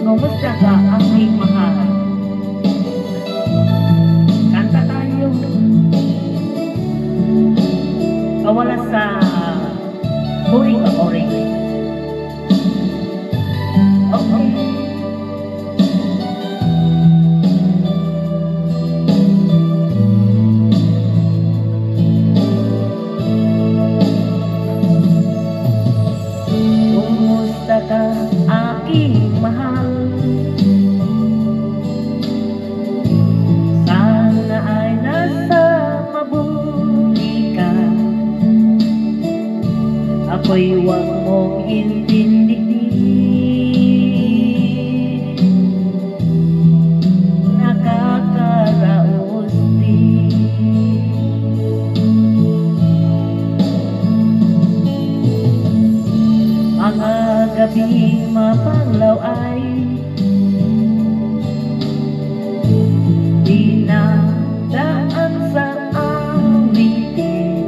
Kumusta ka aking mahal? Kanta tayo. Kawala sa oring. Okay. Kumusta ka aking mahal? Sana ay nasa mabuti ka. Ako'y huwag mong intindihin. Nakakaraos din. Mga gabing mapanglaw ay di na daan sa awitin.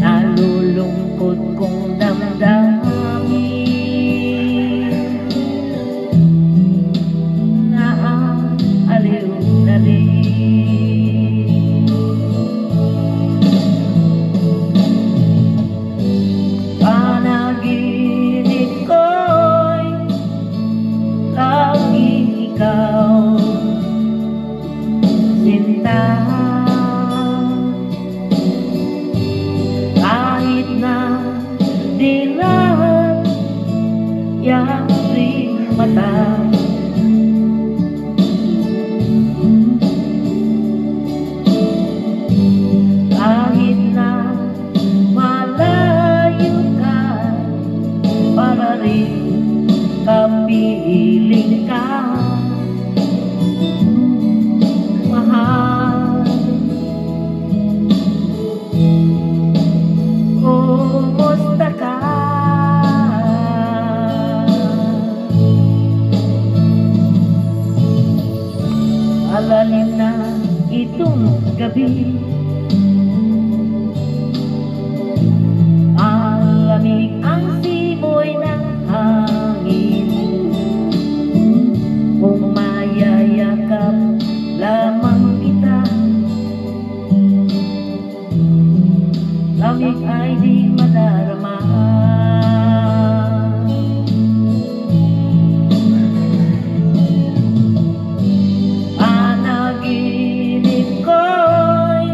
Nalulungkot kong damdamin, naaaliw na rin. Panaginip ko'y laging ikaw, sinta. Kahit na di lahat yaring mata, kahit na malayo ka, para rin kapiling ka, mahal. Kumusta ka? Alalim na itong gabi, malamig ang simoy ng hangin. Kung mayayakap lamang kita, lamig ay di madarama. Panaginip ko'y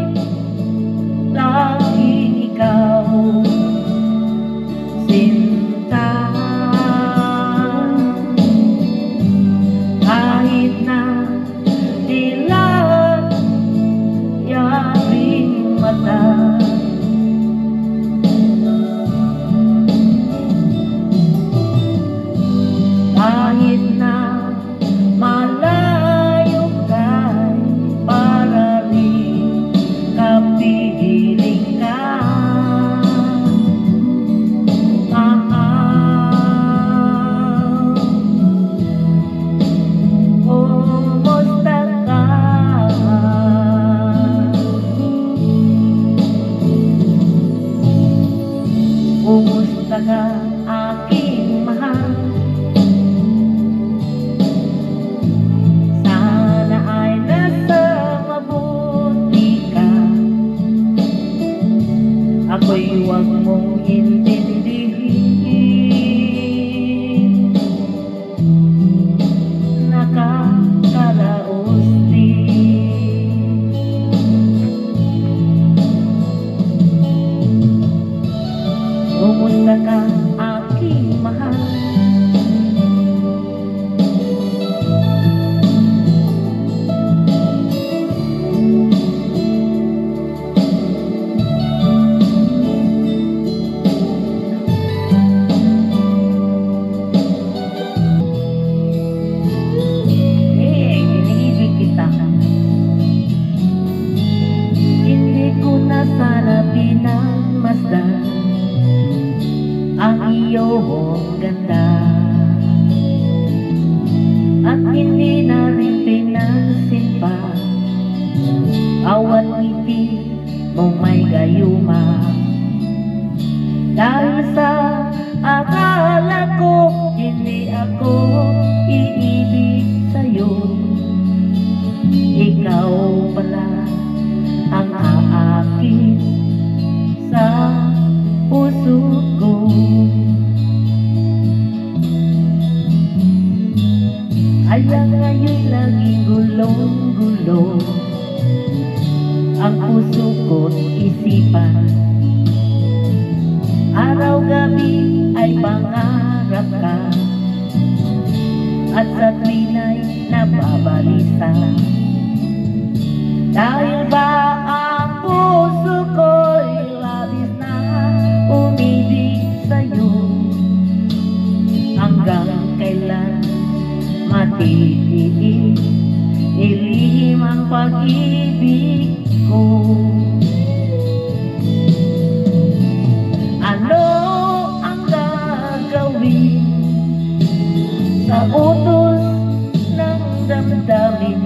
Kaya ngayon laging gulong-gulo ang puso ko't isipan. Araw-gabi ay pangarap ka, at sa tuwina'y nababalisa. Dahil ba ang puso ko'y labis na umibig sa'yo, hanggang kailan matitiis ilihim ang pag-ibig ko. Ano ang gagawin sa utos ng damdamin?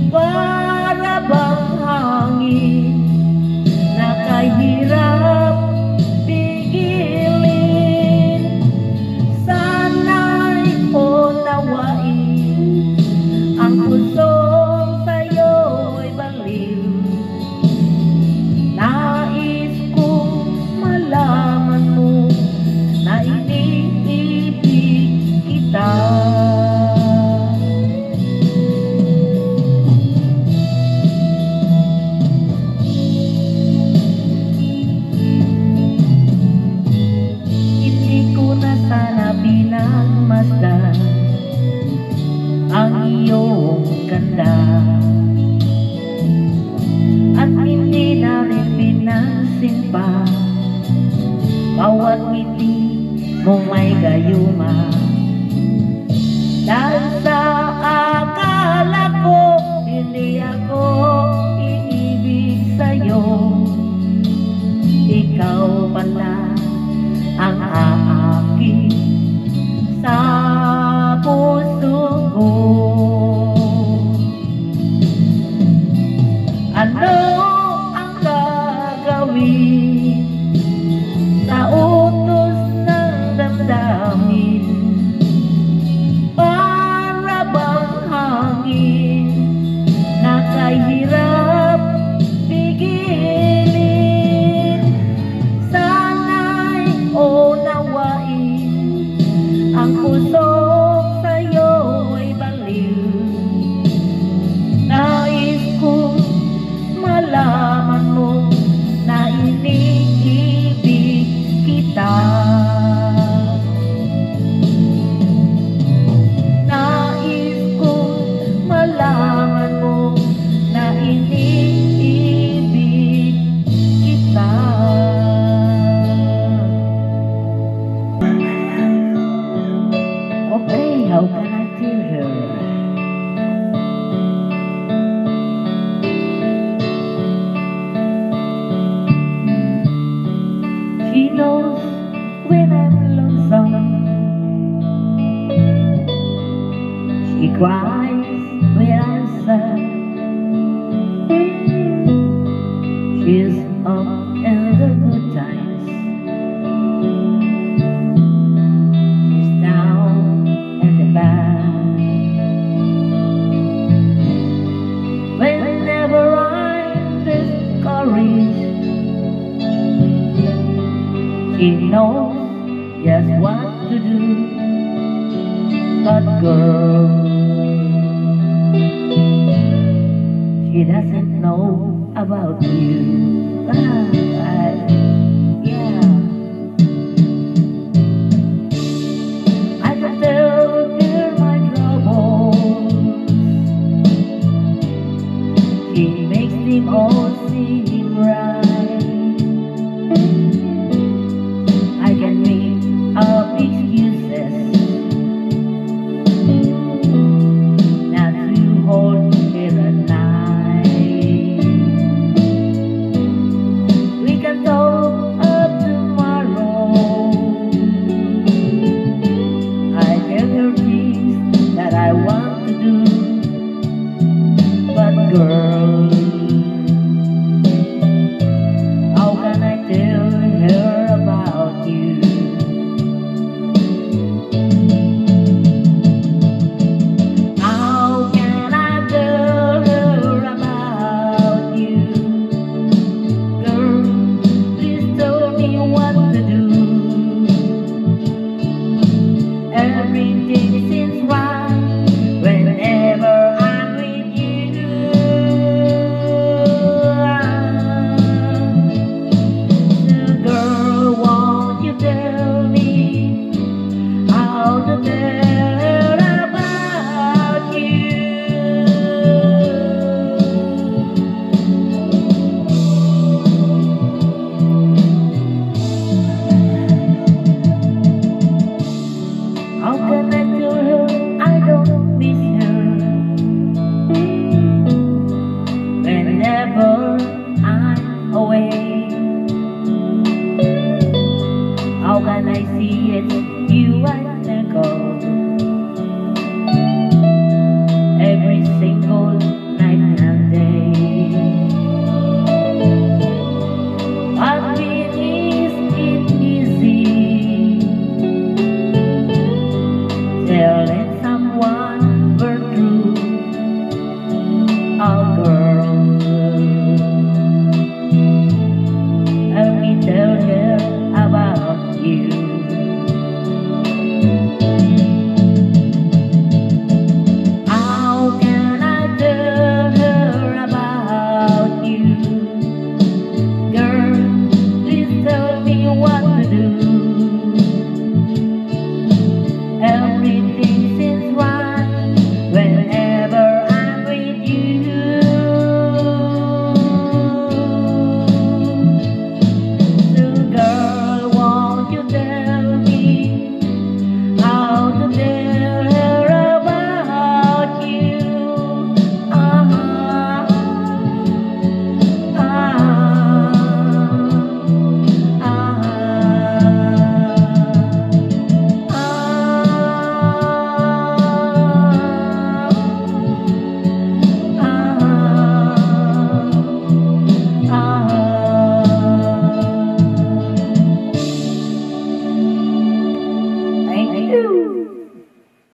Para bang hangin na kahirap pigilin? Sana'y unawain ang pusong sa'yo'y baliw. Nais kong malaman mo na iniibig kita. Hindi ko na sana pinagmasdan ang iyong ganda, at hindi na rin pinansin pa bawat ngiti mong may gayuma. Dahil sa akala ko hindi ako iibig sa'yo, ikaw pala ang aakit sa puso ko. Ano ang gagawin sa utos ng damdamin? Para bang hangin na kahirap pigilin? Sana'y unawain ang puso sa'yo'y baliw. Nais kong malaman mo na iniibig kita. Nais kong malaman mo na iniibig kita. Okay, how can I tell her? She knows when I'm lonesome. She cries when I'm sad. She's up in the good times. She's down in the bad. Whenever I'm discouraged, she knows just what to do. But girl, she doesn't know about you. Yeah, I can tell her my troubles. She makes them all seem right. I can make up excuses not to hold her at night. We can talk how to tell about you. How can